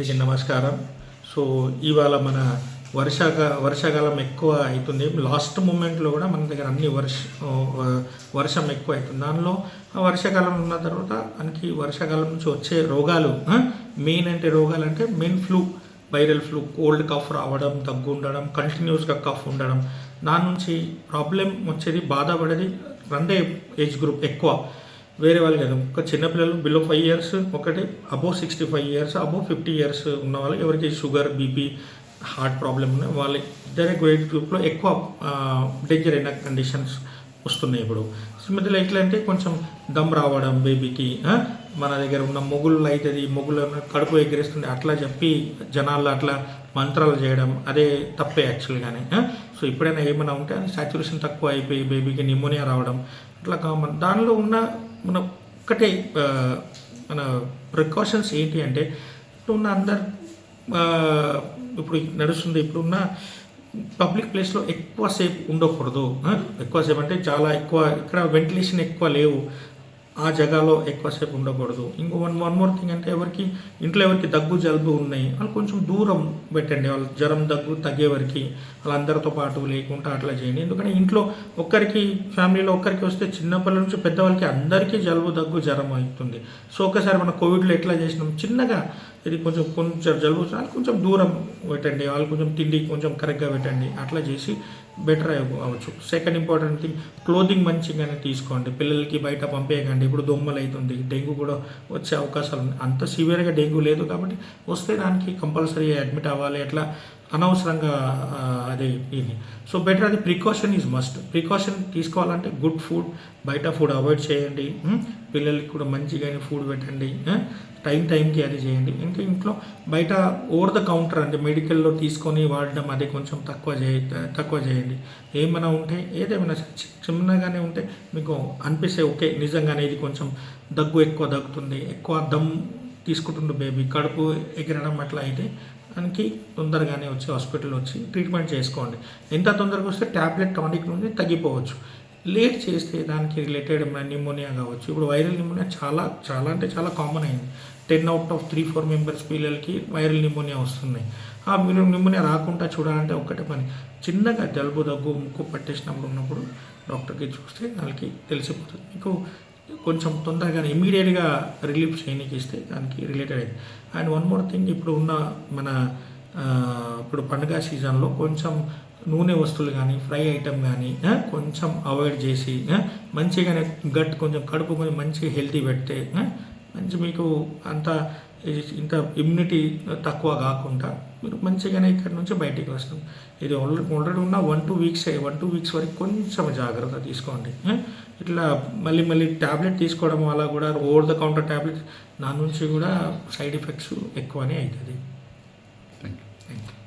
అందరికీ నమస్కారం. సో ఇవాళ మన వర్షాకాలం ఎక్కువ అవుతుంది. లాస్ట్ మూమెంట్లో కూడా మన దగ్గర అన్ని వర్షం ఎక్కువ అవుతుంది. దానిలో వర్షాకాలం ఉన్న తర్వాత మనకి వర్షాకాలం నుంచి వచ్చే రోగాలు రోగాలు అంటే main flu, viral flu, cold cough రావడం, దగ్గు ఉండడం, కంటిన్యూస్గా కఫ్ ఉండడం. దాని నుంచి ప్రాబ్లం వచ్చేది, బాధపడేది రెండే ఏజ్ గ్రూప్ ఎక్కువ, వేరే వాళ్ళు కాదు. ఒక చిన్నపిల్లలు బిలో 5 years, ఒకటి అబోవ్ 65 years, అబోవ్ 50 years ఉన్న వాళ్ళు, ఎవరికి షుగర్, బీపీ, హార్ట్ ప్రాబ్లం ఉన్నాయి, వాళ్ళ ఇద్దరే గ్రేట్ గ్రూప్లో ఎక్కువ డేంజర్ అయిన కండిషన్స్ వస్తున్నాయి ఇప్పుడు. మధ్యలో ఎట్లా అంటే కొంచెం దమ్ రావడం బేబీకి, మన దగ్గర ఉన్న మొగుళ్ళు అవుతుంది, మొగులు కడుపు ఎగిరేస్తుంది అట్లా చెప్పి జనాల్లో అట్లా మంత్రాలు చేయడం, అదే తప్పే యాక్చువల్గానే. సో ఇప్పుడైనా ఏమైనా ఉంటే అది సాచురేషన్ తక్కువ అయిపోయి బేబీకి నిమోనియా రావడం అట్లా కామన్. దానిలో ఉన్న మన ఒక్కటే మన ప్రికాషన్స్ ఏంటి అంటే, ఇప్పుడున్న అందరు ఇప్పుడు నడుస్తుంది, ఇప్పుడున్న పబ్లిక్ ప్లేస్లో ఎక్కువసేపు ఉండకూడదు. ఎక్కువసేపు అంటే చాలా ఎక్కువ, ఇక్కడ వెంటిలేషన్ ఎక్కువ లేవు, ఆ జగాలో ఎక్కువసేపు ఉండకూడదు. ఇంకో వన్ మోర్ థింగ్ అంటే, ఇంట్లో ఎవరికి దగ్గు జలుబు ఉన్నాయి వాళ్ళు కొంచెం దూరం పెట్టండి. వాళ్ళు జ్వరం దగ్గు తగ్గే వరకు వాళ్ళందరితో పాటు లేకుండా అట్లా చేయండి. ఎందుకంటే ఇంట్లో ఒక్కరికి, ఫ్యామిలీలో ఒక్కరికి వస్తే చిన్నపిల్లల నుంచి పెద్దవాళ్ళకి అందరికీ జలుబు దగ్గు జ్వరం అవుతుంది. సో ఒకసారి మన కోవిడ్లో ఎట్లా చేసినాం, చిన్నగా ఇది కొంచెం జలుబు వాళ్ళు కొంచెం దూరం పెట్టండి, వాళ్ళు కొంచెం తిండి కొంచెం కరెక్ట్గా పెట్టండి, అట్లా చేసి బెటర్ అవ్వచ్చు. సెకండ్ ఇంపార్టెంట్ థింగ్, క్లోదింగ్ మంచిగానే తీసుకోండి, పిల్లలకి బయట పంపేయకండి. ఇప్పుడు దోమలు అవుతుంది, డెంగ్యూ కూడా వచ్చే అవకాశాలు ఉన్నాయి. అంత సివియర్గా డెంగ్యూ లేదు కాబట్టి వస్తే దానికి కంపల్సరీ అడ్మిట్ అవ్వాలి, అట్లా అనవసరంగా అది ఇది. సో బెటర్, అది ప్రికాషన్ ఈజ్ మస్ట్. ప్రికాషన్ తీసుకోవాలంటే గుడ్ ఫుడ్, బయట ఫుడ్ అవాయిడ్ చేయండి, పిల్లలకి కూడా మంచిగా ఫుడ్ పెట్టండి, టైంకి అది చేయండి. ఇంకా ఇంట్లో బయట ఓవర్ ద కౌంటర్ అంటే మెడికల్లో తీసుకొని వాడడం అది కొంచెం తక్కువ చేయండి. ఏమైనా ఉంటే, ఏదేమైనా చిన్నగానే ఉంటే మీకు అనిపిస్తే ఓకే నిజంగానే ఇది కొంచెం ఎక్కువ దగ్గుతుంది, ఎక్కువ దమ్ తీసుకుంటుండే బేబీ, కడుపు ఎగిరడం అట్లా అయితే దానికి తొందరగానే వచ్చి హాస్పిటల్ వచ్చి ట్రీట్మెంట్ చేసుకోండి. ఎంత తొందరగా వస్తే ట్యాబ్లెట్ టానిక్ నుండి తగ్గిపోవచ్చు. లేట్ చేస్తే దానికి రిలేటెడ్ నిమోనియా కావచ్చు. ఇప్పుడు వైరల్ నిమోనియా చాలా కామన్ అయింది. 10 out of 3-4 members పిల్లలకి వైరల్ నిమోనియా వస్తున్నాయి. ఆ మీరు నిమోనియా రాకుండా చూడాలంటే ఒక్కటే పని, చిన్నగా జలుబు దగ్గు ముక్కు పట్టేసినప్పుడు ఉన్నప్పుడు డాక్టర్కి చూస్తే వాళ్ళకి తెలిసిపోతుంది. మీకు కొంచెం తొందరగా ఇమీడియట్గా రిలీఫ్ చేయడానికి ఇస్తే దానికి రిలేటెడ్ అయింది. అండ్ వన్ మోర్ థింగ్, ఇప్పుడు ఉన్న మన ఇప్పుడు పండుగ సీజన్లో కొంచెం నూనె వస్తువులు కానీ, ఫ్రై ఐటమ్ కానీ కొంచెం అవాయిడ్ చేసి మంచిగానే కొంచెం కడుపు కొంచెం మంచిగా హెల్తీ పెడితే మంచి మీకు ఇంత ఇమ్యూనిటీ తక్కువ కాకుండా మీరు మంచిగానే ఇక్కడ నుంచి బయటికి వస్తాం. ఇది ఆల్రెడీ ఉన్న 1-2 weeks వరకు కొంచెం జాగ్రత్త తీసుకోండి. ఇట్లా మళ్ళీ ట్యాబ్లెట్ తీసుకోవడం వల్ల కూడా, ఓవర్ ద కౌంటర్ ట్యాబ్లెట్, దాని నుంచి కూడా సైడ్ ఎఫెక్ట్స్ ఎక్కువనే అవుతుంది. Thank you.